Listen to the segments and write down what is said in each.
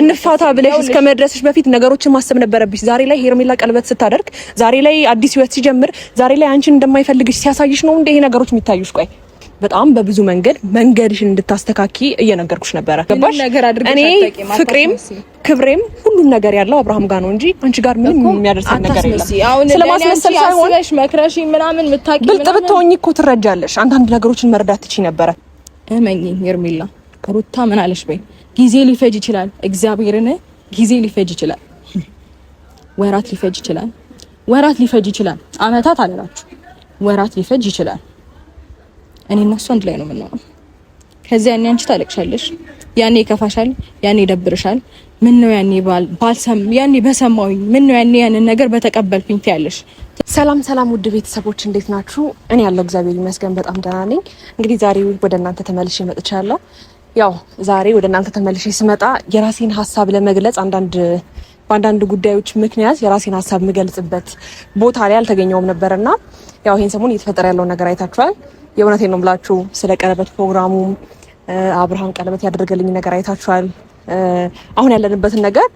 እንፋታ ብለሽ እስከመድረስሽ በፊት ነገሮችን ማሰብ ነበረብሽ። ዛሬ ላይ ሄርሜላ ቀለበት ስታደርግ፣ ዛሬ ላይ አዲስ ህይወት ሲጀምር፣ ዛሬ ላይ አንቺን እንደማይፈልግሽ ሲያሳይሽ ነው እንደ ይሄ ነገሮች የሚታዩሽ? ቆይ በጣም በብዙ መንገድሽን እንድታስተካኪ እየነገርኩሽ ነበረ። ገባሽ? እኔ ፍቅሬም ክብሬም ሁሉን ነገር ያለው አብርሃም ጋር ነው እንጂ አንቺ ጋር ምንም የሚያደርሰን ነገር የለም። ስለማስመሰል ሳይሆን መክረሽ ምናምን ምታቂ ብልጥ ብትሆኚ እኮ ትረጃለሽ። አንዳንድ ነገሮችን መረዳት ትችይ ነበረ። እመኚኝ ሄርሜላ፣ ሩታ ምን አለሽ በይ። ጊዜ ሊፈጅ ይችላል። እግዚአብሔርን ጊዜ ሊፈጅ ይችላል። ወራት ሊፈጅ ይችላል። ወራት ሊፈጅ ይችላል። አመታት አላላችሁ፣ ወራት ሊፈጅ ይችላል። እኔ እና እሱ አንድ ላይ ነው የምንሆነው። ከዚያ ያኔ አንቺ ታለቅሻለሽ፣ ያኔ ይከፋሻል፣ ያኔ ይደብርሻል። ምን ነው ያኔ በሰማሁኝ ምን ነው ያንን ነገር በተቀበልኩኝ ትያለሽ። ሰላም ውድ ቤተሰቦች እንዴት ናችሁ? እኔ ያለው እግዚአብሔር ይመስገን በጣም ደህና ነኝ። እንግዲህ ዛሬ ወደ እናንተ ተመልሼ መጥቻለሁ። ያው ዛሬ ወደ እናንተ ተመልሼ ስመጣ የራሴን ሀሳብ ለመግለጽ በአንዳንድ ጉዳዮች ምክንያት የራሴን ሀሳብ የምገልጽበት ቦታ ላይ አልተገኘውም ነበርና ያው ይሄን ሰሞን እየተፈጠረ ያለውን ነገር አይታችኋል። የእውነቴን ነው የምላችሁ። ስለ ቀለበት ፕሮግራሙ አብርሃም ቀለበት ያደረገልኝ ነገር አይታችኋል። አሁን ያለንበትን ነገር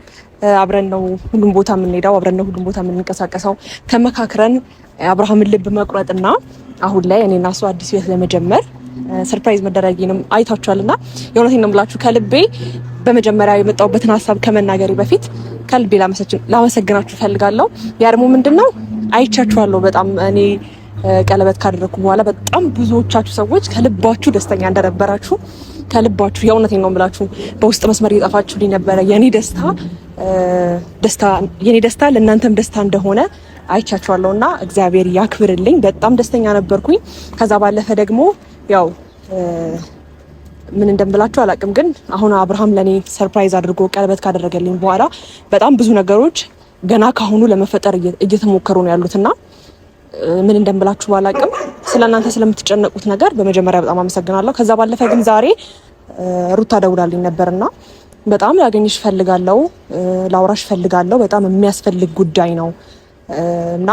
አብረን ነው ሁሉም ቦታ የምንሄደው፣ አብረን ነው ሁሉም ቦታ የምንንቀሳቀሰው። ተመካክረን አብርሃምን ልብ መቁረጥና አሁን ላይ እኔና እሱ አዲስ ህይወት ለመጀመር ሰርፕራይዝ መደረጊንም አይታችኋልና የእውነቴን ነው የምላችሁ። ከልቤ በመጀመሪያ የመጣሁበትን ሀሳብ ከመናገሬ በፊት ከልቤ ላመሰግናችሁ ፈልጋለሁ። ያ ደግሞ ምንድነው አይቻችኋለሁ። በጣም እኔ ቀለበት ካደረኩ በኋላ በጣም ብዙዎቻችሁ ሰዎች ከልባችሁ ደስተኛ እንደነበራችሁ ከልባችሁ የእውነቴን ነው የምላችሁ በውስጥ መስመር እየጣፋችሁልኝ ነበረ። የኔ ደስታ ለእናንተም ደስታ እንደሆነ አይቻችኋለሁና እግዚአብሔር ያክብርልኝ። በጣም ደስተኛ ነበርኩኝ። ከዛ ባለፈ ደግሞ ያው ምን እንደምላችሁ አላውቅም፣ ግን አሁን አብርሃም ለኔ ሰርፕራይዝ አድርጎ ቀለበት ካደረገልኝ በኋላ በጣም ብዙ ነገሮች ገና ካሁኑ ለመፈጠር እየተሞከሩ ነው ያሉትና ምን እንደምላችሁ ባላውቅም ስለናንተ ስለምትጨነቁት ነገር በመጀመሪያ በጣም አመሰግናለሁ። ከዛ ባለፈ ግን ዛሬ ሩታ ደውላልኝ ነበርና በጣም ላገኝሽ ፈልጋለሁ፣ ላውራሽ ፈልጋለሁ፣ በጣም የሚያስፈልግ ጉዳይ ነው እና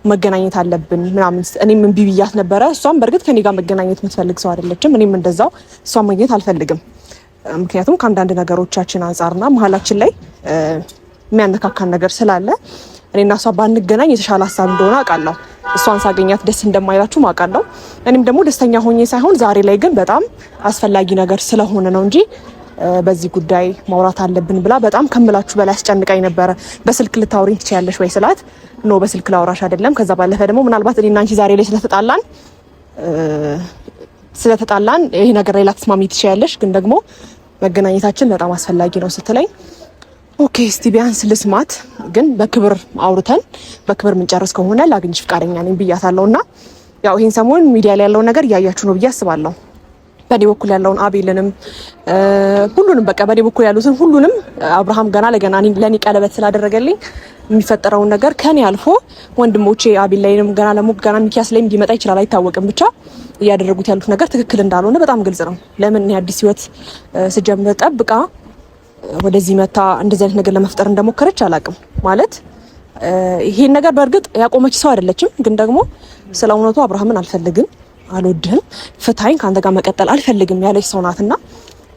መገናኘት አለብን ምናምን። እኔም እምቢ ብያት ነበረ። እሷም በእርግጥ ከኔ ጋር መገናኘት የምትፈልግ ሰው አይደለችም። እኔም እንደዛው እሷም ማግኘት አልፈልግም። ምክንያቱም ከአንዳንድ ነገሮቻችን አንጻርና መሀላችን ላይ የሚያነካካን ነገር ስላለ እኔና እሷ ባንገናኝ የተሻለ ሀሳብ እንደሆነ አውቃለሁ። እሷን ሳገኛት ደስ እንደማይላችሁ አውቃለሁ። እኔም ደግሞ ደስተኛ ሆኜ ሳይሆን ዛሬ ላይ ግን በጣም አስፈላጊ ነገር ስለሆነ ነው እንጂ በዚህ ጉዳይ ማውራት አለብን ብላ በጣም ከምላችሁ በላይ አስጨንቃኝ ነበረ። በስልክ ልታወሪኝ ትችያለሽ ወይ ስላት ኖ በስልክ ላውራሽ አይደለም። ከዛ ባለፈ ደግሞ ምናልባት እኔና አንቺ ዛሬ ላይ ስለተጣላን ይሄ ነገር ላይ ላትስማሚ ትችያለሽ፣ ግን ደግሞ መገናኘታችን በጣም አስፈላጊ ነው ስትለኝ ኦኬ እስቲ ቢያንስ ልስማት፣ ግን በክብር አውርተን በክብር ምንጨርስ ከሆነ ላግኝሽ ፍቃደኛ ነኝ ብያታለሁና ያው ይሄን ሰሞን ሚዲያ ላይ ያለውን ነገር እያያችሁ ነው ብዬ አስባለሁ። በኔ በኩል ያለውን አቤልንም ሁሉንም በቃ በኔ በኩል ያሉትን ሁሉንም አብርሃም ገና ለኔ ቀለበት ስላደረገልኝ የሚፈጠረውን ነገር ከኔ አልፎ ወንድሞቼ አቤል ላይንም ገና ሚኪያስ ላይም ሊመጣ ይችላል አይታወቅም። ብቻ እያደረጉት ያሉት ነገር ትክክል እንዳልሆነ በጣም ግልጽ ነው። ለምን አዲስ ህይወት ስጀምር ጠብቃ ወደዚህ መታ እንደዚህ አይነት ነገር ለመፍጠር እንደሞከረች አላውቅም። ማለት ይሄን ነገር በእርግጥ ያቆመች ሰው አይደለችም፣ ግን ደግሞ ስለ እውነቱ አብርሃምን አልፈልግም፣ አልወድህም፣ ፍታኝ፣ ካንተ ጋር መቀጠል አልፈልግም ያለች ሰው ናትና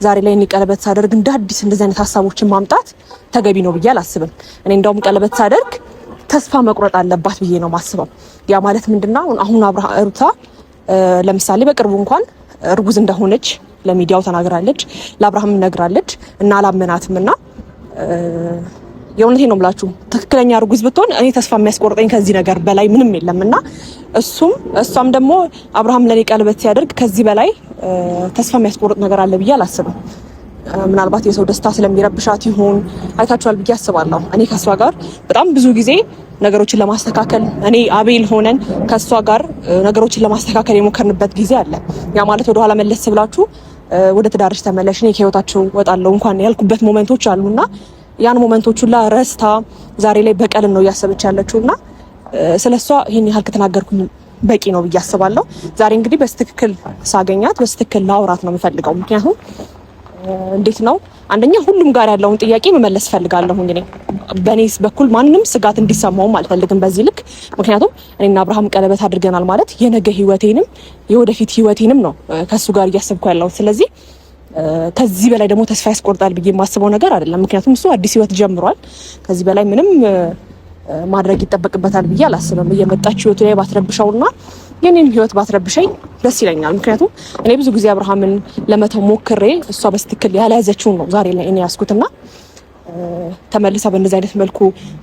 ዛሬ ላይ እኔ ቀለበት ሳደርግ እንደ አዲስ እንደዚህ አይነት ሀሳቦችን ማምጣት ተገቢ ነው ብዬ አላስብም። እኔ እንደውም ቀለበት ሳደርግ ተስፋ መቁረጥ አለባት ብዬ ነው ማስበው። ያ ማለት ምንድነው አሁን ሩታ ለምሳሌ በቅርቡ እንኳን እርጉዝ እንደሆነች ለሚዲያው ተናግራለች፣ ለአብርሃም ነግራለች እና አላመናትምና የእውነቴን ነው የምላችሁ ትክክለኛ እርጉዝ ብትሆን እኔ ተስፋ የሚያስቆርጠኝ ከዚህ ነገር በላይ ምንም የለምና እሷም ደግሞ አብርሃም ለኔ ቀለበት ሲያደርግ ከዚህ በላይ ተስፋ የሚያስቆርጥ ነገር አለ ብዬ አላስብም። ምናልባት የሰው ደስታ ስለሚረብሻት ይሆን አይታችኋል ብዬ አስባለሁ። እኔ ከሷ ጋር በጣም ብዙ ጊዜ ነገሮችን ለማስተካከል እኔ አቤል ሆነን ከሷ ጋር ነገሮችን ለማስተካከል የሞከርንበት ጊዜ አለ። ያ ማለት ወደ ኋላ መለስ ብላችሁ ወደ ትዳርሽ ተመለሽ፣ እኔ ከህይወታቸው ወጣለሁ እንኳን ያልኩበት ሞመንቶች አሉና ያን ሞመንቶች ሁላ ረስታ ዛሬ ላይ በቀልን ነው እያሰበች ያለችውና ስለሷ ይሄን ያህል ከተናገርኩኝ በቂ ነው ብዬ አስባለሁ። ዛሬ እንግዲህ በስትክክል ሳገኛት በስትክክል ላውራት ነው የምፈልገው። ምክንያቱም እንዴት ነው አንደኛ ሁሉም ጋር ያለውን ጥያቄ መመለስ ፈልጋለሁ። እኔ በኔስ በኩል ማንንም ስጋት እንዲሰማውም አልፈልግም በዚህ ልክ። ምክንያቱም እኔና አብርሃም ቀለበት አድርገናል ማለት የነገ ህይወቴንም የወደፊት ህይወቴንም ነው ከሱ ጋር እያሰብኩ ያለው። ስለዚህ ከዚህ በላይ ደግሞ ተስፋ ያስቆርጣል ብዬ የማስበው ነገር አይደለም። ምክንያቱም እሱ አዲስ ህይወት ጀምሯል። ከዚህ በላይ ምንም ማድረግ ይጠበቅበታል ብዬ አላስብም። እየመጣች ህይወቱ ላይ ባትረብሸውና የኔን ህይወት ባትረብሸኝ ደስ ይለኛል። ምክንያቱም እኔ ብዙ ጊዜ አብርሃምን ለመተው ሞክሬ እሷ በስትክክል ያልያዘችውን ነው ዛሬ ላይ እኔ ያስኩትና ተመልሳ በእንደዚህ አይነት መልኩ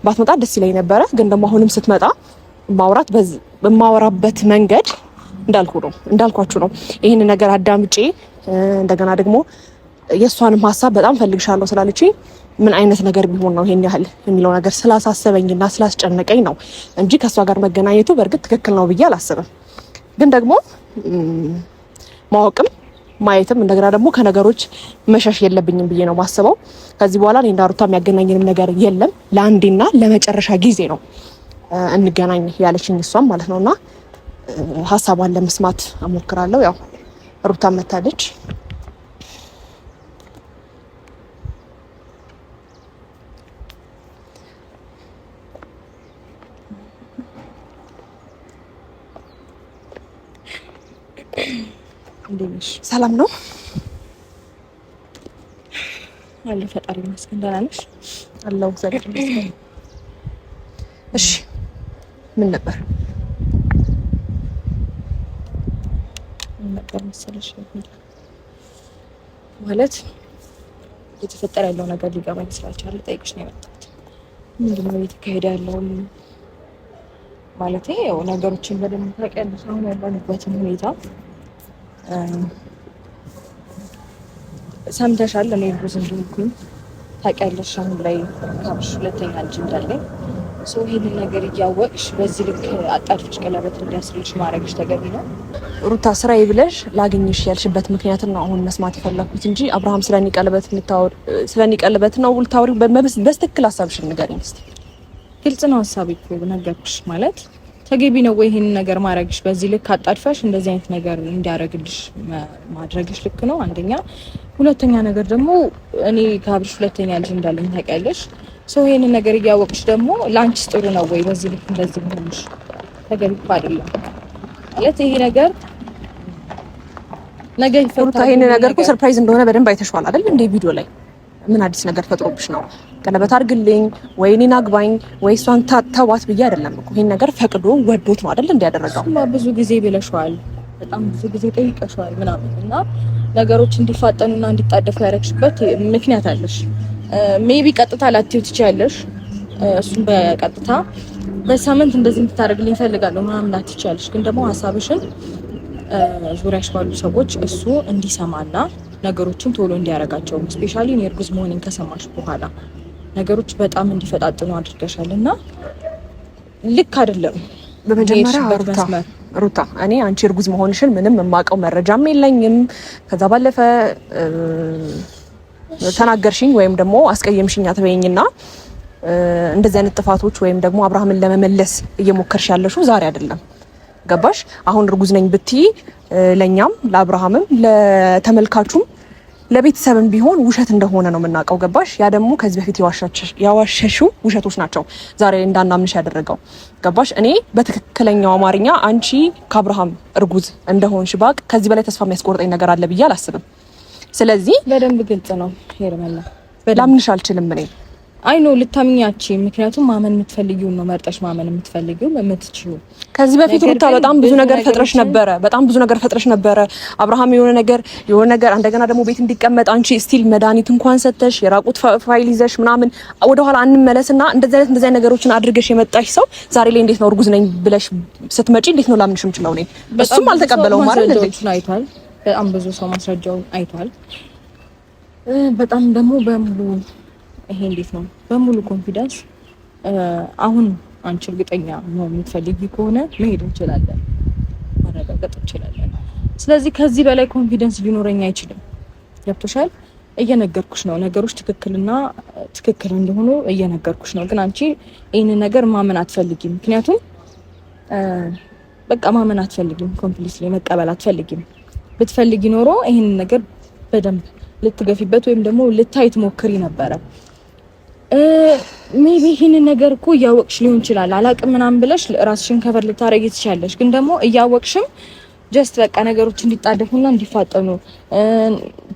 ባትመጣ ደስ ይለኝ ነበረ። ግን ደግሞ አሁንም ስትመጣ በማወራበት መንገድ እንዳልኳችሁ ነው። ይህን ነገር አዳምጬ እንደገና ደግሞ የእሷንም ሀሳብ በጣም ፈልግሻለሁ ስላለችኝ ምን አይነት ነገር ቢሆን ነው ይሄን ያህል የሚለው ነገር ስላሳሰበኝና ስላስጨነቀኝ ነው እንጂ ከእሷ ጋር መገናኘቱ በእርግጥ ትክክል ነው ብዬ አላስብም። ግን ደግሞ ማወቅም ማየትም እንደገና ደግሞ ከነገሮች መሸሽ የለብኝም ብዬ ነው ማስበው። ከዚህ በኋላ እኔ እንዳሩታ የሚያገናኝንም ነገር የለም። ለአንዴና ለመጨረሻ ጊዜ ነው እንገናኝ ያለችኝ እሷም ማለት ነውና ሀሳቧን ለመስማት እሞክራለሁ። ያው ሩታ መታለች። ሰላም ነው አለ። ፈጣሪ ይመስገን። ደህና ነሽ? አለው እግዚአብሔር ይመስገን። እሺ ምን ነበር መሰለሽ ማለት እየተፈጠረ ያለው ነገር ሊገባኝ ስላልቻለ ጠይቅሽ ነው የመጣሁት። ምንድን ነው እየተካሄደ ያለው? ማለት ያው ነገሮችን በደንብ ታውቂያለሽ። አሁን ያለንበትን ሁኔታ ሰምተሻል። እኔ ብዙ እንደሆንኩኝ ታውቂያለሽ። አሁን ላይ ካብሽ ሁለተኛ ልጅ እንዳለኝ ሰው ይሄንን ነገር እያወቅሽ በዚህ ልክ አጣድፍሽ ቀለበት እንዲያስርልሽ ማድረግሽ ተገቢ ነው? ሩታ ስራዬ ብለሽ ላገኝሽ ያልሽበት ምክንያት ነው አሁን መስማት የፈለኩት እንጂ አብርሃም ስለኔ ቀለበት ነው ልታወሪው በስትክክል ሀሳብሽን ንገሪኝ እስኪ። ግልጽ ነው ሀሳቤ እኮ ነገርኩሽ። ማለት ተገቢ ነው ወይ ይሄንን ነገር ማድረግሽ? በዚህ ልክ አጣድፈሽ እንደዚህ አይነት ነገር እንዲያደርግልሽ ማድረግሽ ልክ ነው? አንደኛ። ሁለተኛ ነገር ደግሞ እኔ ካብሽ ሁለተኛ ልጅ እንዳለኝ ታውቂያለሽ። ሰው ይሄንን ነገር እያወቅሽ ደግሞ ላንቺስ ጥሩ ነው ወይ በዚህ ልክ እንደዚህ ሆነሽ? ተገቢ እኮ አይደለም ማለት ይሄ ነገር ነገ ይፈታል። ይሄን ነገር እኮ ሰርፕራይዝ እንደሆነ በደንብ አይተሽዋል አይደል? እንደ ቪዲዮ ላይ ምን አዲስ ነገር ፈጥሮብሽ ነው? ቀለበት አድርግልኝ ወይ እኔን አግባኝ ወይ እሷን ተዋት ብዬ አይደለም እኮ። ይሄን ነገር ፈቅዶ ወዶት ነው አይደል እንዲያደረገው። ብዙ ጊዜ ብለሽዋል፣ በጣም ብዙ ጊዜ ጠይቀሽዋል ምናምን እና ነገሮች እንዲፋጠኑና እንዲጣደፉ ያደረግሽበት ምክንያት አለሽ። ሜቢ ቀጥታ ላትዩ ትችያለሽ። እሱን በቀጥታ በሳምንት እንደዚህ እንድታደርግልኝ እፈልጋለሁ ምናምን ላትዩ ትችያለሽ። ግን ደግሞ ሀሳብሽን ዙሪያሽ ባሉ ሰዎች እሱ እንዲሰማና ነገሮችን ቶሎ እንዲያረጋቸው ስፔሻሊ እኔ እርጉዝ መሆኔን ከሰማሽ በኋላ ነገሮች በጣም እንዲፈጣጥኑ አድርገሻል እና ልክ አይደለም። በመጀመሪያ ሩታ እኔ አንቺ እርጉዝ መሆንሽን ምንም የማውቀው መረጃም የለኝም። ከዛ ባለፈ ተናገርሽኝ ወይም ደግሞ አስቀየምሽኝ አትበይኝና እንደዚህ አይነት ጥፋቶች ወይም ደግሞ አብርሃምን ለመመለስ እየሞከርሽ ያለሽው ዛሬ አይደለም። ገባሽ? አሁን እርጉዝ ነኝ ብትይ ለኛም ለአብርሃምም ለተመልካቹም ለቤተሰብም ቢሆን ውሸት እንደሆነ ነው የምናውቀው። ገባሽ? ያ ደግሞ ከዚህ በፊት ያዋሸሽው ውሸቶች ናቸው ዛሬ እንዳናምንሽ ያደረገው። ገባሽ? እኔ በትክክለኛው አማርኛ አንቺ ከአብርሃም እርጉዝ እንደሆንሽ ባቅ ከዚህ በላይ ተስፋ የሚያስቆርጠኝ ነገር አለ ብዬ አላስብም። ስለዚህ በደንብ ግልጽ ነው ሄርሜላ። ላምንሽ አልችልም እኔ አይ ኖ ልታምኛቺ። ምክንያቱም ማመን የምትፈልጊው ነው መርጠሽ ማመን የምትፈልጊው የምትችዩ። ከዚህ በፊት ሩታ በጣም ብዙ ነገር ፈጥረሽ ነበረ። አብርሃም የሆነ ነገር እንደገና ደግሞ ቤት እንዲቀመጥ አንቺ ስቲል መድኃኒት እንኳን ሰተሽ የራቁት ፋይል ይዘሽ ምናምን ወደኋላ አንመለስና እንደዚህ አይነት ነገሮችን አድርገሽ የመጣሽ ሰው ዛሬ ላይ እንዴት ነው እርጉዝ ነኝ ብለሽ ስትመጪ እንዴት ነው ላምንሽ የምችለው? እኔ እሱም አልተቀበለውም ማለት ነው። አይቷል፣ በጣም ብዙ ሰው ማስረጃውን አይቷል። በጣም ደግሞ በሙሉ ይሄ እንዴት ነው በሙሉ ኮንፊደንስ አሁን አንቺ እርግጠኛ ነው የምትፈልጊ ከሆነ መሄድ እንችላለን፣ ማረጋገጥ እንችላለን። ስለዚህ ከዚህ በላይ ኮንፊደንስ ሊኖረኝ አይችልም። ገብቶሻል? እየነገርኩሽ ነው ነገሮች ትክክል እንደሆኑ እየነገርኩሽ ነው። ግን አንቺ ይሄንን ነገር ማመን አትፈልጊም። ምክንያቱም በቃ ማመን አትፈልጊም፣ ኮምፕሊትሊ መቀበል አትፈልጊም። ብትፈልጊ ኖሮ ይሄንን ነገር በደንብ ልትገፊበት ወይም ደግሞ ልታይ ትሞክሪ ነበረ። ሜቢ ይሄንን ነገር እኮ እያወቅሽ ሊሆን ይችላል አላቅም ምናምን ብለሽ ራስሽን ከበር ልታረጊ ትችያለሽ። ግን ደግሞ እያወቅሽም ጀስት በቃ ነገሮች እንዲጣደፉና እንዲፋጠኑ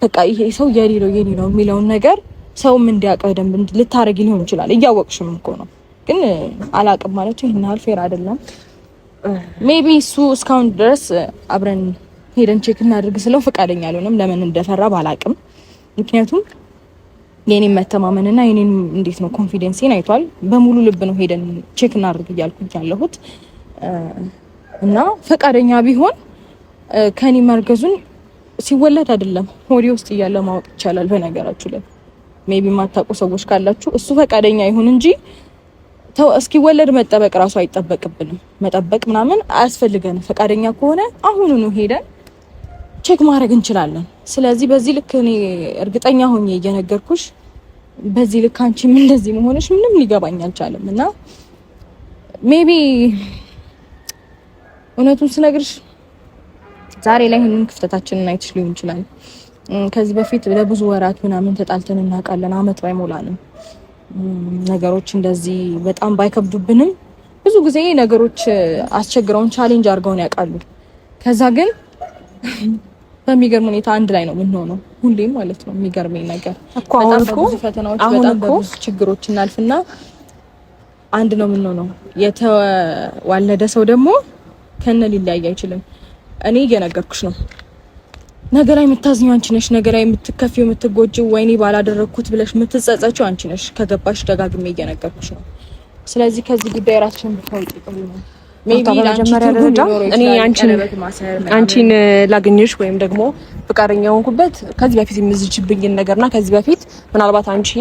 በቃ ይሄ ሰው የኔ ነው የሚለውን ነገር ሰውም እንዲያውቅ በደንብ ልታረጊ ሊሆን ይችላል። እያወቅሽም እኮ ነው፣ ግን አላውቅም ማለት ይሄን ያህል ፌር አይደለም። ሜቢ እሱ እስካሁን ድረስ አብረን ሄደን ቼክ እናድርግ ስለው ፈቃደኛ አልሆነም። ለምን እንደፈራ ባላውቅም፣ ምክንያቱም የኔን መተማመንና የኔን እንዴት ነው ኮንፊደንስን አይቷል። በሙሉ ልብ ነው ሄደን ቼክ እናድርግ እያልኩኝ ያለሁት እና ፈቃደኛ ቢሆን ከኔ ማርገዙን ሲወለድ አይደለም ሆዴ ውስጥ እያለ ማወቅ ይቻላል። በነገራችሁ ላይ ሜቢ ማታውቁ ሰዎች ካላችሁ እሱ ፈቃደኛ ይሁን እንጂ ተው እስኪወለድ መጠበቅ ራሱ አይጠበቅብንም። መጠበቅ ምናምን አያስፈልገንም። ፈቃደኛ ከሆነ አሁኑኑ ሄደን ቼክ ማድረግ እንችላለን። ስለዚህ በዚህ ልክ እኔ እርግጠኛ ሆኜ እየነገርኩሽ በዚህ ልክ አንቺም እንደዚህ መሆንሽ ምንም ሊገባኝ አልቻለም እና ሜቢ እውነቱን ስነግርሽ ዛሬ ላይ ይሄንን ክፍተታችንን አይተሽ ሊሆን ይችላል። ከዚህ በፊት ለብዙ ወራት ምናምን ተጣልተን እናውቃለን። አመት ባይሞላንም ነገሮች እንደዚህ በጣም ባይከብዱብንም ብዙ ጊዜ ነገሮች አስቸግረውን ቻሌንጅ አድርገውን ያውቃሉ። ከዛ ግን በሚገርም ሁኔታ አንድ ላይ ነው የምንሆነው ሁሌም ማለት ነው። የሚገርመኝ ነገር በጣም ብዙ ፈተናዎች በጣም ብዙ ችግሮች እናልፍና አንድ ነው የምንሆነው። የተዋለደ ሰው ደግሞ ከነ ሊለያይ አይችልም። እኔ እየነገርኩሽ ነው። ነገ ላይ የምታዝኚው አንቺ ነሽ። ነገ ላይ የምትከፊው የምትጎጂው ወይኔ ባላደረኩት ብለሽ የምትጸጸቺው አንቺ ነሽ። ከገባሽ ደጋግሜ እየነገርኩሽ ነው። ስለዚህ ከዚህ ጉዳይ ራስሽን ብታውቂ ጥሩ ነው። መጀመሪያ ደረጃ እኔ አንቺን ላገኝሽ ወይም ደግሞ ፍቃደኛ ሆንኩበት ከዚህ በፊት የምዝችብኝን ነገርና ከዚህ በፊት ምናልባት አንቺ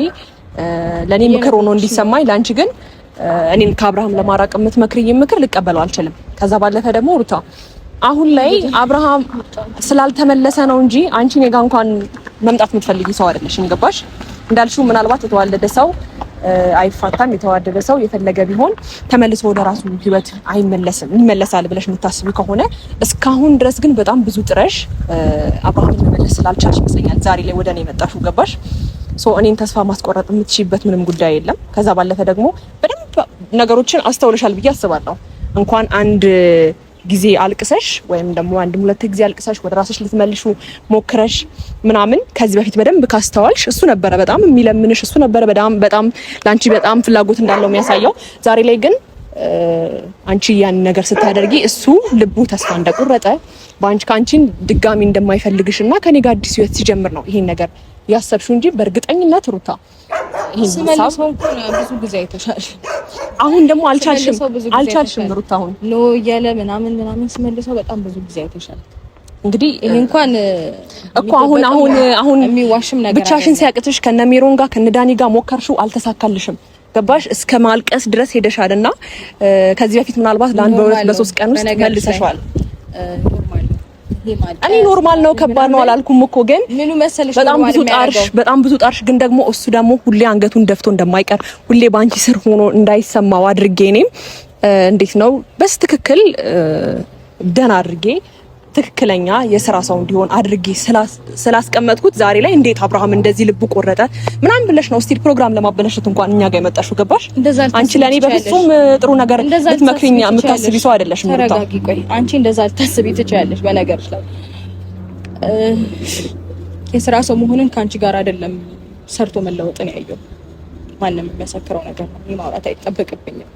ለኔ ምክር ሆኖ እንዲሰማኝ ለአንቺ ግን እኔን ከአብርሃም ለማራቅ የምትመክሪኝ ምክር ልቀበለው አልችልም። ከዛ ባለፈ ደግሞ ሩታ አሁን ላይ አብርሃም ስላልተመለሰ ነው እንጂ አንቺ እኔ ጋር እንኳን መምጣት የምትፈልጊ ሰው አይደለሽም። ገባሽ? እንዳልሽው ምናልባት የተዋለደ ሰው አይፋታም። የተዋደደ ሰው የፈለገ ቢሆን ተመልሶ ወደ ራሱ ህይወት አይመለስም። ይመለሳል ብለሽ የምታስቢ ከሆነ እስካሁን ድረስ ግን በጣም ብዙ ጥረሽ አብርሃምን መመለስ ስላልቻልሽ ይመስለኛል ዛሬ ላይ ወደ እኔ መጣሽው። ገባሽ? እኔን ተስፋ ማስቆረጥ የምትችይበት ምንም ጉዳይ የለም። ከዛ ባለፈ ደግሞ በደንብ ነገሮችን አስተውለሻል ብዬ አስባለሁ። እንኳን አንድ ጊዜ አልቅሰሽ ወይም ደግሞ አንድም ሁለት ጊዜ አልቅሰሽ ወደ ራስሽ ልትመልሹ ሞክረሽ ምናምን ከዚህ በፊት በደንብ ካስተዋልሽ እሱ ነበረ በጣም የሚለምንሽ፣ እሱ ነበረ በጣም ላንቺ በጣም ፍላጎት እንዳለው የሚያሳየው። ዛሬ ላይ ግን አንቺ ያን ነገር ስታደርጊ እሱ ልቡ ተስፋ እንደቆረጠ ባንቺ ካንቺን ድጋሚ እንደማይፈልግሽና ከኔ ጋር አዲስ ህይወት ሲጀምር ነው ይሄን ነገር ያሰብሽው እንጂ በእርግጠኝነት ሩታ ይሄን ሀሳብ ብዙ ጊዜ አይተሻል። አሁን ደግሞ አልቻልሽም ሩታ አሁን ኖ እያለ ምናምን ስመልሰው በጣም ብዙ ጊዜ አይተሻል። እንግዲህ ይሄ እንኳን እኮ አሁን የሚዋሽም ነገር ብቻሽን ሲያቅትሽ ከነሜሮን ጋር ከነዳኒ ጋር ሞከርሽው፣ አልተሳካልሽም። ገባሽ? እስከ ማልቀስ ድረስ ሄደሻልና ከዚህ በፊት ምናልባት ለአንድ በሁለት በሶስት ቀን ውስጥ መልሰሻል። እኔ ኖርማል ነው ከባድ ነው አላልኩም እኮ ግን ምኑ መሰለሽ በጣም ብዙ ጣርሽ ግን ደግሞ እሱ ደግሞ ሁሌ አንገቱን ደፍቶ እንደማይቀር ሁሌ ባንቺ ስር ሆኖ እንዳይሰማው አድርጌ እኔም እንዴት ነው በስትክክል ደና አድርጌ ትክክለኛ የሥራ ሰው እንዲሆን አድርጌ ስላስቀመጥኩት ዛሬ ላይ እንዴት አብርሃም እንደዚህ ልቡ ቆረጠ ምናምን ብለሽ ነው ስቲል ፕሮግራም ለማበላሸት እንኳን እኛ ጋር የመጣሽው። ገባሽ? አንቺ ለኔ በፍጹም ጥሩ ነገር ልትመክሪኝ የምታስቢ ሰው አይደለሽም። ተረጋጊ። ቆይ አንቺ እንደዛ ልታስቢ ትችያለሽ። በነገርሽ ላይ የሥራ ሰው መሆንን ካንቺ ጋር አይደለም ሰርቶ መለወጥን ያየው ማንም የሚመሰክረው ነገር ነው። እኔ ማውራት አይጠበቅብኝም።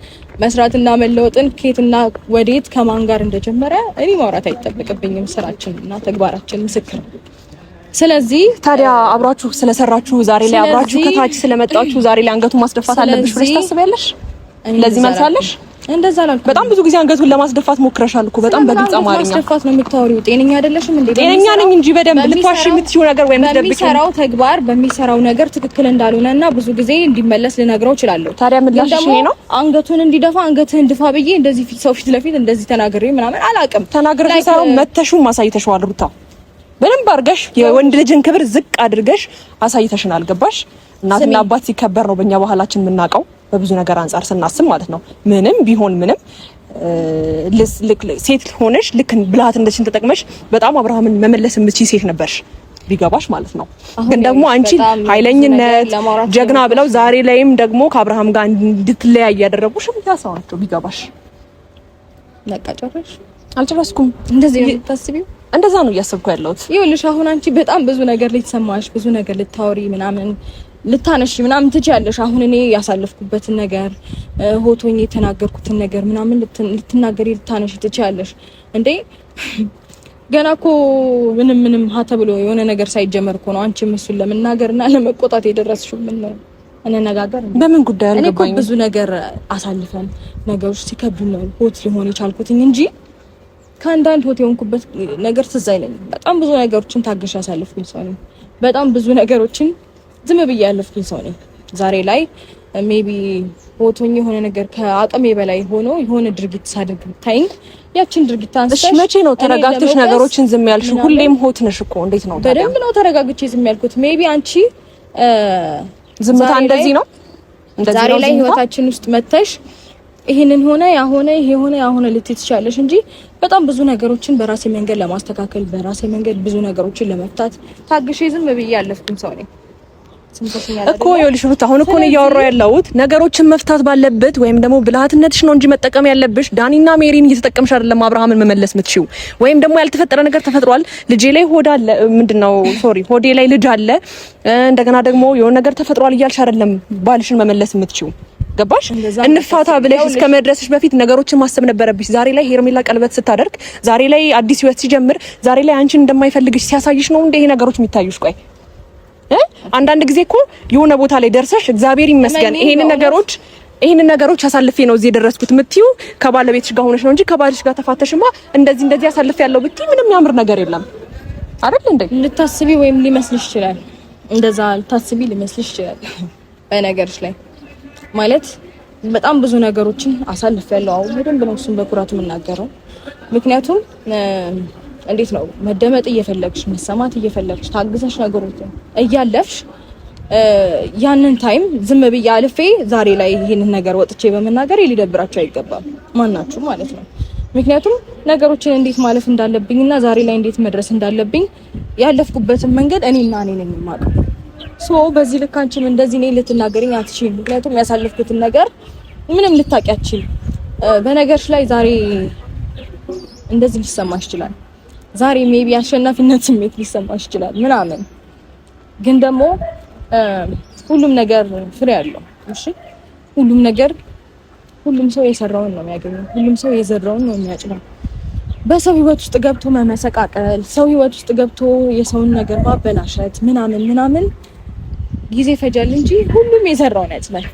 መስራትና መለወጥን ከየትና ወዴት ከማን ጋር እንደጀመረ እኔ ማውራት አይጠበቅብኝም። ስራችንና ተግባራችን ምስክር ነው። ስለዚህ ታዲያ አብራችሁ ስለሰራችሁ ዛሬ ላይ አብራችሁ ከታች ስለመጣችሁ ዛሬ ላይ አንገቱ ማስደፋት አለብሽ ብለሽ ታስቢያለሽ? ለዚህ መልሳለሽ? እንደዛ አላልኩም። በጣም ብዙ ጊዜ አንገቱን ለማስደፋት ሞክረሻል እኮ በጣም በግልጽ አማርኛ። ማስደፋት ነው የምታወሪው? ጤነኛ አይደለሽም እንዴ? ጤነኛ ነኝ እንጂ በደንብ ልትዋሽ የምትይው ነገር ወይ የምትደብቂው በሚሰራው ተግባር በሚሰራው ነገር ትክክል እንዳልሆነና ብዙ ጊዜ እንዲመለስ ልነግረው እችላለሁ። ታዲያ ምላሽ ይሄ ነው? አንገቱን እንዲደፋ አንገትህን ድፋ ብዬ እንደዚህ ሰው ፊት ለፊት እንደዚህ ተናግሬ ምናምን አላውቅም። ተናግረሽ ሳይሆን መተሹም አሳይተሽዋል ሩታ። በደንብ አድርገሽ የወንድ ልጅን ክብር ዝቅ አድርገሽ አሳይተሽናል። ገባሽ? እናትና አባት ሲከበር ነው በእኛ ባህላችን የምናውቀው በብዙ ነገር አንፃር ስናስብ ማለት ነው። ምንም ቢሆን ምንም ሴት ሆነሽ ልክ ብልሃት እንደሽን ተጠቅመሽ በጣም አብርሃምን መመለስ የምትችይ ሴት ነበርሽ ቢገባሽ ማለት ነው። ግን ደግሞ አንቺ ኃይለኝነት ጀግና ብለው ዛሬ ላይም ደግሞ ከአብርሃም ጋር እንድትለያይ ያደረጉሽ ያሳዋቸው ቢገባሽ። በቃ ጨረሽ አልጨረስኩም። እንደዚህ ነው የምታስቢው? እንደዛ ነው እያሰብኩ ያለሁት። ይኸውልሽ አሁን አንቺ በጣም ብዙ ነገር ልትሰማሽ፣ ብዙ ነገር ልታወሪ ምናምን ልታነሺ ምናምን ትችያለሽ። አሁን እኔ ያሳለፍኩበትን ነገር ሆቶኝ የተናገርኩትን ነገር ምናምን ልትናገሪ ልታነሺ ትችያለሽ እንዴ። ገና እኮ ምንም ሀ ተብሎ የሆነ ነገር ሳይጀመር እኮ ነው አንቺም እሱን ለመናገርና ለመቆጣት የደረስሽው። ምን ነው እንነጋገር። በምን ጉዳይ አልገባኝም። እኔ ብዙ ነገር አሳልፈን ነገሮች ሲከብዱ ነው ሆት ሊሆን የቻልኩትኝ እንጂ ከአንዳንድ ሆት የሆንኩበት ነገር ትዝ አይለኝም። በጣም ብዙ ነገሮችን ታግሽ ያሳልፍኩኝ ሰው ነኝ። በጣም ብዙ ነገሮችን ዝም ብዬ ያለፍኩኝ ሰው ነኝ። ዛሬ ላይ ሜቢ ሆቶኝ የሆነ ነገር ከአቅሜ በላይ ሆኖ የሆነ ድርጊት ሳድርግ ታይኝ ያችን ድርጊት አንስተሽ እሺ፣ መቼ ነው ተረጋግተሽ ነገሮችን ዝም ያልሽው? ሁሌም ሆት ነሽ እኮ። እንዴት ነው ታዲያ? በደንብ ነው ተረጋግቼ ዝም ያልኩት። ሜቢ አንቺ ዝምታ እንደዚህ ነው ዛሬ ላይ ህይወታችን ውስጥ መተሽ ይሄንን ሆነ ያሆነ ይሄ ሆነ ያሆነ ልትይ ትችያለሽ እንጂ በጣም ብዙ ነገሮችን በራሴ መንገድ ለማስተካከል በራሴ መንገድ ብዙ ነገሮችን ለመፍታት ታግሼ ዝም ብዬ ያለፍኩኝ ሰው ነኝ እኮ። ይኸውልሽ ሩት፣ አሁን እኮ ነው እያወራሁ ያለሁት ነገሮችን መፍታት ባለበት ወይም ደግሞ ብልሃትነትሽ ነው እንጂ መጠቀም ያለብሽ ዳኒና ሜሪን እየተጠቀምሽ አይደለም አብርሃምን መመለስ የምትችይው። ወይም ደግሞ ያልተፈጠረ ነገር ተፈጥሯል። ልጄ ላይ ሆድ አለ፣ ምንድነው ሆዴ ላይ ልጅ አለ፣ እንደገና ደግሞ የሆነ ነገር ተፈጥሯል እያልሽ አይደለም ባልሽን መመለስ የምትችይው። ገባሽ? እንፋታ ብለሽ እስከ መድረስሽ በፊት ነገሮችን ማሰብ ነበረብሽ። ዛሬ ላይ ሄርሜላ ቀለበት ስታደርግ፣ ዛሬ ላይ አዲስ ህይወት ሲጀምር፣ ዛሬ ላይ አንቺን እንደማይፈልግሽ ሲያሳይሽ ነው እንደ ይሄ ነገሮች የሚታዩሽ። ቆይ አንዳንድ ጊዜ እኮ የሆነ ቦታ ላይ ደርሰሽ እግዚአብሔር ይመስገን ይሄንን ነገሮች አሳልፌ ነው እዚህ የደረስኩት የምትይው ከባለቤትሽ ጋር ሆነሽ ነው እንጂ ከባልሽ ጋር ተፋተሽማ እንደዚህ አሳልፌ ያለው ብትይ ምንም ያምር ነገር የለም አይደል እንዴ? ልታስቢ ወይም ሊመስልሽ ይችላል። እንደዛ ልታስቢ ሊመስልሽ ይችላል። በነገርሽ ላይ ማለት በጣም ብዙ ነገሮችን አሳልፌያለሁ። አሁን በደንብ ነው እሱን በኩራት የምናገረው። ምክንያቱም እንዴት ነው መደመጥ እየፈለግሽ መሰማት እየፈለግሽ ታግዘሽ ነገሮችን እያለፍሽ ያንን ታይም ዝም ብዬ አልፌ ዛሬ ላይ ይሄንን ነገር ወጥቼ በመናገር ሊደብራችሁ አይገባም፣ ማናችሁ ማለት ነው። ምክንያቱም ነገሮችን እንዴት ማለፍ እንዳለብኝና ዛሬ ላይ እንዴት መድረስ እንዳለብኝ ያለፍኩበትን መንገድ እኔና እኔ ነኝ የማውቀው። በዚህ ልክ አንቺም እንደዚህ ነኝ ልትናገሪኝ አትችይም። ምክንያቱም ያሳለፍኩትን ነገር ምንም ልታውቂያችም። በነገርሽ ላይ ዛሬ እንደዚህ ሊሰማሽ ይችላል። ዛሬ ሜቢ አሸናፊነት ስሜት ሊሰማሽ ይችላል ምናምን፣ ግን ደግሞ ሁሉም ነገር ፍሬ አለው። እሺ፣ ሁሉም ሰው የሰራውን ነው የሚያገኘው። ሁሉም ሰው የዘራውን ነው የሚያጭደው። በሰው ህይወት ውስጥ ገብቶ መመሰቃቀል፣ ሰው ህይወት ውስጥ ገብቶ የሰውን ነገር ማበላሸት ምናምን ጊዜ ፈጃል እንጂ ሁሉም የዘራውን ያጭዳል።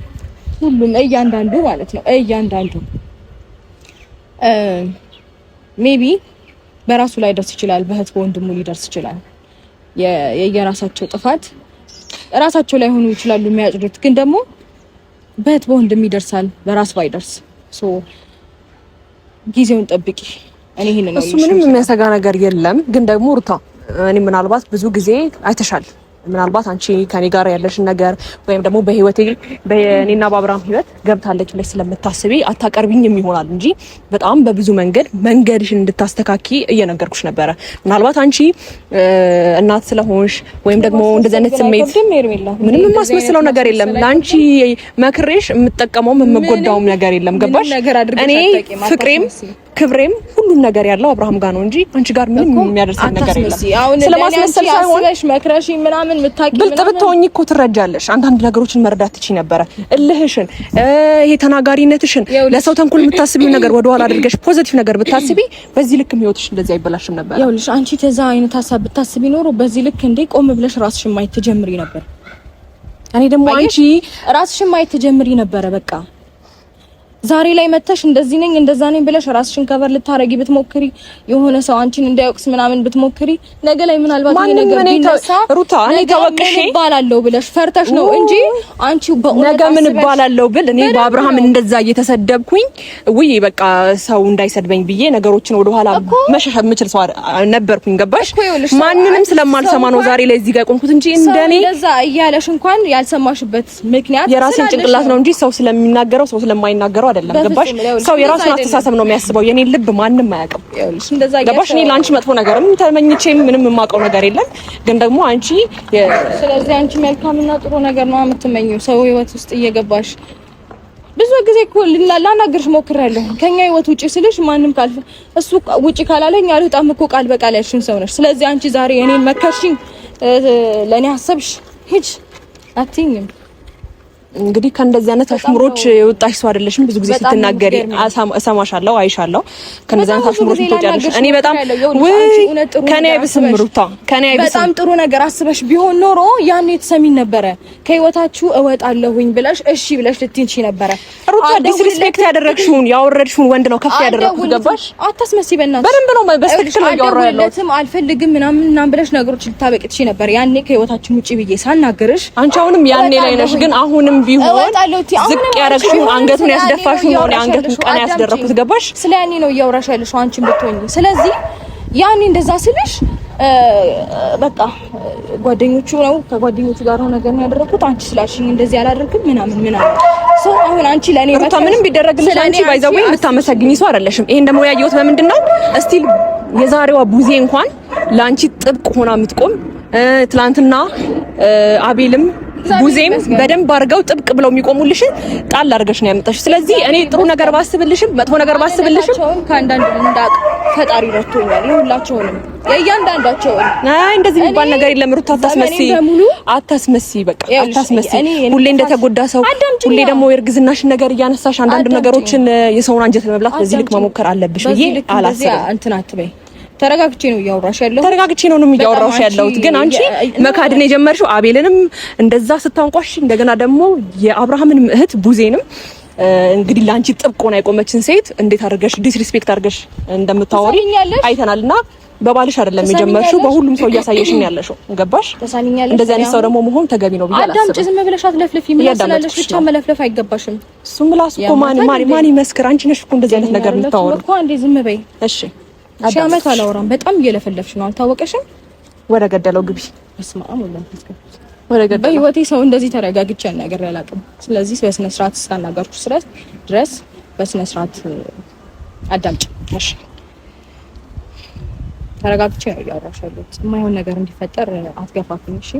ሁሉም እያንዳንዱ ማለት ነው እያንዳንዱ ሜቢ በራሱ ላይ ደርስ ይችላል፣ በእህት በወንድሙ ሊደርስ ይችላል። የየራሳቸው ጥፋት ራሳቸው ላይ ሆኑ ይችላሉ የሚያጭዱት፣ ግን ደግሞ በእህት በወንድም ይደርሳል፣ በራስ ባይደርስ ጊዜውን ጠብቂ። እኔ ይሄን ነው እሱ ምንም የሚያሰጋ ነገር የለም። ግን ደግሞ ሩታ እኔ ምናልባት ብዙ ጊዜ አይተሻል ምናልባት አንቺ ከኔ ጋር ያለሽን ነገር ወይም ደግሞ በህይወቴ በእኔና በአብርሃም ህይወት ገብታለች ብለሽ ስለምታስቢ አታቀርቢኝም ይሆናል እንጂ በጣም በብዙ መንገድሽን እንድታስተካኪ እየነገርኩሽ ነበረ። ምናልባት አንቺ እናት ስለሆንሽ ወይም ደግሞ እንደዚህ አይነት ስሜት ምንም የማስመስለው ነገር የለም። ለአንቺ መክሬሽ የምጠቀመውም የምጎዳውም ነገር የለም። ገባሽ? እኔ ፍቅሬም ክብሬም ሁሉም ነገር ያለው አብርሃም ጋር ነው እንጂ አንቺ ጋር ምንም የሚያደርሰን ነገር የለም። ስለማስመሰል ሳይሆን መክረሽ ምናምን ምታቂ ብልጥ ብትሆኚ እኮ ትረጃለሽ። አንዳንድ ነገሮችን መረዳት ትችይ ነበረ። እልህሽን ይሄ ተናጋሪነትሽን ለሰው ተንኮል የምታስቢው ነገር ወደ ኋላ አድርገሽ ፖዚቲቭ ነገር ብታስቢ በዚህ ልክም ህይወትሽ እንደዚህ አይበላሽም ነበር። ይኸውልሽ አንቺ ተዛ አይነት ሀሳብ ብታስቢ ኖሮ በዚህ ልክ እንዴ ቆም ብለሽ ራስሽን ማየት ትጀምሪ ነበር። እኔ ደግሞ አንቺ ራስሽን ማየት ትጀምሪ ነበረ በቃ ዛሬ ላይ መተሽ እንደዚህ ነኝ እንደዛ ነኝ ብለሽ ራስሽን ከበር ልታረጊ ብትሞክሪ የሆነ ሰው አንቺን እንዳይወቅስ ምናምን ብትሞክሪ ነገ ላይ ምናልባት ይሄ ነገር ቢነሳ ሩታ እኔ ተወቅሽ ባላለው ብለሽ ፈርተሽ ነው እንጂ አንቺ በእውነት ነገ ምን ባላለው ብል እኔ በአብርሃም እንደዛ እየተሰደብኩኝ ውይ በቃ ሰው እንዳይሰድበኝ ብዬ ነገሮችን ወደ ኋላ መሸሽ የምችል ሰው ነበርኩኝ። ገባሽ? ማንንም ስለማልሰማ ነው ዛሬ ላይ እዚህ ጋር ቆምኩት እንጂ እንደኔ እንደዛ እያለሽ እንኳን ያልሰማሽበት ምክንያት የራሴን ጭንቅላት ነው እንጂ ሰው ስለሚናገረው ሰው ስለማይናገረው አይደለም። ገባሽ? ሰው የራሱን አስተሳሰብ ነው የሚያስበው። የኔ ልብ ማንንም አያውቅም። ገባሽ? እኔ ላንቺ መጥፎ ነገርም ተመኝቼም ምንም የማውቀው ነገር የለም። ግን ደግሞ አንቺ ስለዚህ አንቺ መልካምና ጥሩ ነገር ነው የምትመኘው ሰው ህይወት ውስጥ እየገባሽ ብዙ ጊዜ እኮ ላናግርሽ ሞክሬያለሁ። ከኛ ህይወት ውጪ ስልሽ ማንም እሱ ውጪ ካላለኝ አልወጣም እኮ ቃል በቃል ያልሽኝ ሰው ነሽ። ስለዚህ አንቺ ዛሬ እኔን መከርሽኝ፣ ለኔ ሐሰብሽ ሂጅ አትይኝም። እንግዲህ ከእንደዚህ አይነት አሽሙሮች የወጣሽ ሰው አይደለሽም። ብዙ ጊዜ ስትናገሪ እሰማሻለሁ፣ አይሻለሁ። ከእንደዚህ አይነት አሽሙሮች ትወጫለሽ። እኔ በጣም ከኔ አይብስም ሩታ፣ ከኔ አይብስም። በጣም ጥሩ ነገር አስበሽ ቢሆን ኖሮ ያኔ ትሰሚኝ ነበረ። ከህይወታችሁ እወጣለሁኝ ብለሽ እሺ ብለሽ ልትይንቺ ነበረ። ሩታ ዲስሪስፔክት ያደረግሽውን ያወረድሽውን ወንድ ነው ከፍ ያደረኩት። ገባሽ? አታስመስይ በእናትሽ። በደንብ ነው በስትክክል ነው ያወራለሁ። አልፈልግም ምናምን ብለሽ ነገሮች ልታበቂትሽ ነበር። ያኔ ከህይወታችን ውጪ ብዬ ሳናገርሽ አንቺ አሁንም ያኔ ላይ ነሽ። ግን አሁንም ቢሆን ዝቅ ያረግሽው አንገቱን ያስደፋሽው ነው አንገቱን ቀና ያስደረኩት። ገባሽ? ስለ ያኔ ነው እያወራሽ ያለሽው አንቺን ብትሆኚ። ስለዚህ ያኔ እንደዛ ስልሽ በቃ ጓደኞቹ ነው ከጓደኞቹ ጋር ነው ነገር ያደረኩት። አንቺ ስላልሽኝ እንደዚህ አላደርግም ምናምን ሰው አሁን አንቺ ለኔ ሩታ ምንም ቢደረግልሽ አንቺ ባይዘው የምታመሰግኝ ሰው አይደለሽም። ይሄን ደግሞ ያየሁት በምንድነው እስቲል የዛሬዋ ቡዜ እንኳን ላንቺ ጥብቅ ሆና የምትቆም ትላንትና አቤልም ቡዜም በደንብ አድርገው ጥብቅ ብለው የሚቆሙልሽን ጣል አድርገሽ ነው ያመጣሽ። ስለዚህ እኔ ጥሩ ነገር ባስብልሽም መጥፎ ነገር ባስብልሽም ከአንዳንድ እንዳቅ ፈጣሪ ረድቶኛል። የሁላቸውንም የእያንዳንዳቸውን እንደዚህ የሚባል ነገር የለም ሩታ። አታስመስይ በቃ አታስመስይ። ሁሌ እንደተጎዳ ሰው ሁሌ ደግሞ የእርግዝናሽን ነገር እያነሳሽ አንዳንድ ነገሮችን የሰውን አንጀት ለመብላት በዚህ ልክ መሞከር አለብሽ ብዬ አላስብም። እንትን አትበይ። ተረጋግቼ ነው እያወራሽ ያለሁት። ተረጋግቼ ነው እያወራሽ ያለሁት። ግን አንቺ መካድን የጀመርሽው አቤልንም እንደዛ ስታንቋሽ እንደገና ደግሞ የአብርሃምንም እህት ቡዜንም እንግዲህ ላንቺ ጥብቅ ሆና የቆመችን ሴት እንዴት አድርገሽ ዲስሪስፔክት አድርገሽ እንደምታወሪ አይተናልና በባልሽ አይደለም የጀመርሽው በሁሉም ሰው እያሳየሽኝ ያለሽው። ገባሽ? እንደዚህ አይነት ሰው ደግሞ መሆን ተገቢ ነው ብዬ አላስብም። አዳምጪ፣ ዝም ብለሽ አትለፍልፊ። ምን ያስላለሽ ብቻ መለፍለፍ አይገባሽም። እሱም ምላስ እኮ ማን ይመስክር? አንቺ ነሽ እኮ እንደዚህ አይነት ነገር የምታወሪው እኮ። አንዴ ዝም በይ እሺ። ሻመት አላወራም። በጣም እየለፈለፍሽ ነው። አልታወቀሽም? ወደ ገደለው ግቢ። እስማም ወደ ገደለው። በህይወቴ ሰው እንደዚህ ተረጋግቼ ነገር ያላቅም። ስለዚህ በስነ ስርዓት እስካናገርኩሽ ድረስ በስነ ስርዓት አዳምጪ እሺ። ተረጋግቼ ነው እያወራሽ ያለሁት። የማይሆን ነገር እንዲፈጠር አትገፋፍኝ እሺ።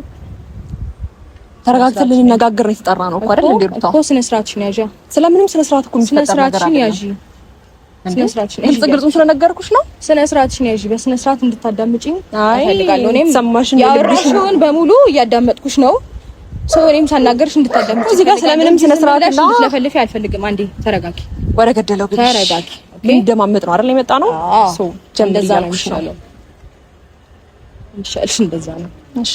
ተረጋግተን ልንነጋገር ነው የተጠራ ነው እኮ አይደል? እንዴ እኮ ስነ ስርዓትሽን ያዢ። ስለምንም ስነ ስርዓት እኮ የሚፈጠር ነገር አይደለም። ስነ ስርዓትሽን ግልጽ ስለነገርኩሽ ነው። ስነ ስርዓትሽን ያዢ። በስነ ስርዓት እንድታዳምጪኝ እፈልጋለሁ። እኔም ሰማሽን ያወራሽውን በሙሉ እያዳመጥኩሽ ነው። እኔም ሳናገርሽ እንድታዳምጪኝ። እዚህ ጋር ስለምንም ስነ ስርዓት ነው ለፈልፊ አልፈልግም። አንዴ ተረጋጊ። ወደ ገደለው ግቢ። ተረጋጊ። እንደማመጥ ነው አይደል የመጣ ነው። እንደዛ ነው የሚሻለው። እንደዛ ነው። እሺ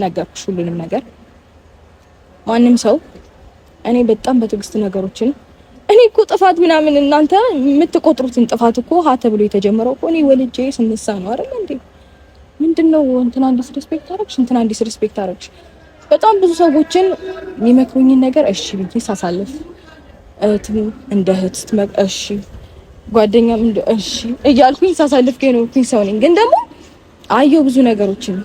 ነገርኩሽ ሁሉንም ነገር። ማንም ሰው እኔ በጣም በትዕግስት ነገሮችን እኔ እኮ ጥፋት ምናምን እናንተ የምትቆጥሩትን ጥፋት እኮ ሀ ተብሎ የተጀመረው እኮ እኔ ወልጄ ስንሳ ነው አይደል እንዴ? ምንድነው እንትና ዲስሪስፔክት አደረግሽ፣ እንትና ዲስሪስፔክት አደረግሽ። በጣም ብዙ ሰዎችን የሚመክሩኝን ነገር እሺ ብዬ ሳሳልፍ እንደ እህት እሺ ጓደኛም እንደ እሺ እያልኩኝ ሳሳልፍ ከኖርኩኝ ሰው ነኝ። ግን ደግሞ አየሁ ብዙ ነገሮችን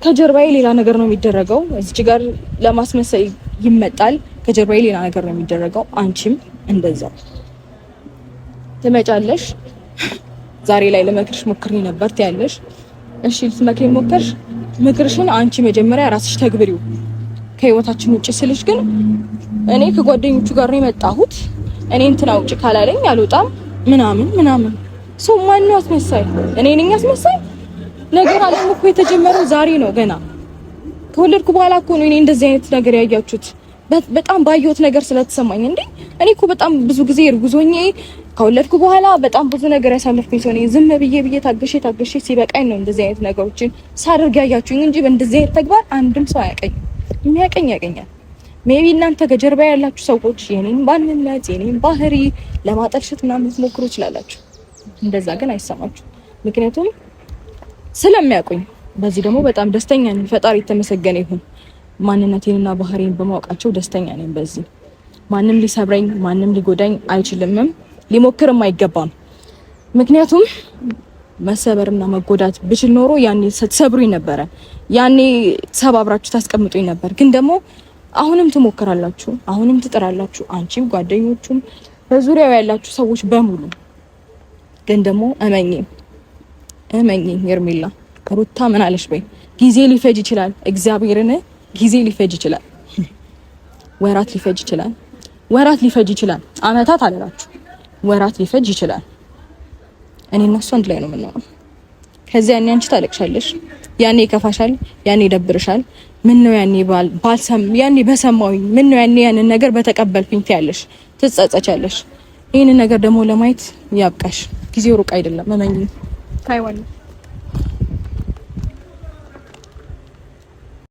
ከጀርባዬ ሌላ ነገር ነው የሚደረገው። እዚህ ጋር ለማስመሰል ይመጣል፣ ከጀርባዬ ሌላ ነገር ነው የሚደረገው። አንቺም እንደዛው ትመጫለሽ። ዛሬ ላይ ለመክርሽ ሞክሬ ነበር ትያለሽ። እሺ ልትመክሪኝ ሞከርሽ። ምክርሽን አንቺ መጀመሪያ ራስሽ ተግብሪው። ከህይወታችን ውጪ ስልሽ ግን እኔ ከጓደኞቹ ጋር ነው የመጣሁት። እኔ እንትና ውጪ ካላለኝ አልወጣም ምናምን ሰው ማን ነው አስመሳይ? እኔ ነኝ አስመሳይ? ነገር አለም እኮ የተጀመረው ዛሬ ነው። ገና ከወለድኩ በኋላ እኮ ነው እኔ እንደዚህ አይነት ነገር ያያችሁት። በጣም ባየሁት ነገር ስለተሰማኝ እንዴ እኔ እኮ በጣም ብዙ ጊዜ እርጉዞኜ ከወለድኩ በኋላ በጣም ብዙ ነገር ያሳለፍኩኝ ሰው ነኝ። ዝም ብዬ ታገሼ ሲበቃኝ ነው እንደዚህ አይነት ነገሮችን ሳደርግ ያያችሁኝ እንጂ በእንደዚህ አይነት ተግባር አንድም ሰው አያቀኝም። የሚያቀኝ ያቀኛል። ሜቢ እናንተ ከጀርባ ያላችሁ ሰዎች የኔን ባንነት የኔን ባህሪ ለማጠልሸት ምናምን ልትሞክሩ ይችላላችሁ። እንደዛ ግን አይሰማችሁ። ምክንያቱም ስለሚያውቁኝ። በዚህ ደግሞ በጣም ደስተኛ ነኝ። ፈጣሪ የተመሰገነ ይሁን። ማንነቴንና ባህሪን በማወቃቸው ደስተኛ ነኝ። በዚህ ማንም ሊሰብረኝ ማንም ሊጎዳኝ አይችልምም፣ ሊሞክርም አይገባም። ምክንያቱም መሰበርና መጎዳት ብችል ኖሮ ያኔ ሰብሩኝ ነበረ። ያኔ ሰባብራችሁ ታስቀምጡኝ ነበር። ግን ደግሞ አሁንም ትሞክራላችሁ፣ አሁንም ትጥራላችሁ። አንቺም ጓደኞቹም በዙሪያው ያላችሁ ሰዎች በሙሉ። ግን ደግሞ እመኚኝ ሄርሜላ ሩታ ምን አለሽ በይ። ጊዜ ሊፈጅ ይችላል። እግዚአብሔርን ጊዜ ሊፈጅ ይችላል። ወራት ሊፈጅ ይችላል። ወራት ሊፈጅ ይችላል። አመታት አለላችሁ። ወራት ሊፈጅ ይችላል። እኔ እና እሱ አንድ ላይ ነው የምንሆነው። ከዚያ ያኔ አንቺ ታለቅሻለሽ፣ ያኔ ይከፋሻል፣ ያኔ ይደብርሻል። ምን ነው ያኔ ያኔ በሰማሁኝ ምን ነው ያኔ ያንን ነገር በተቀበልኩኝ ትያለሽ፣ ትጸጸቻለሽ። ይሄን ነገር ደግሞ ለማየት ያብቃሽ። ጊዜው ሩቅ አይደለም። እመኚኝ። ታይዋለሽ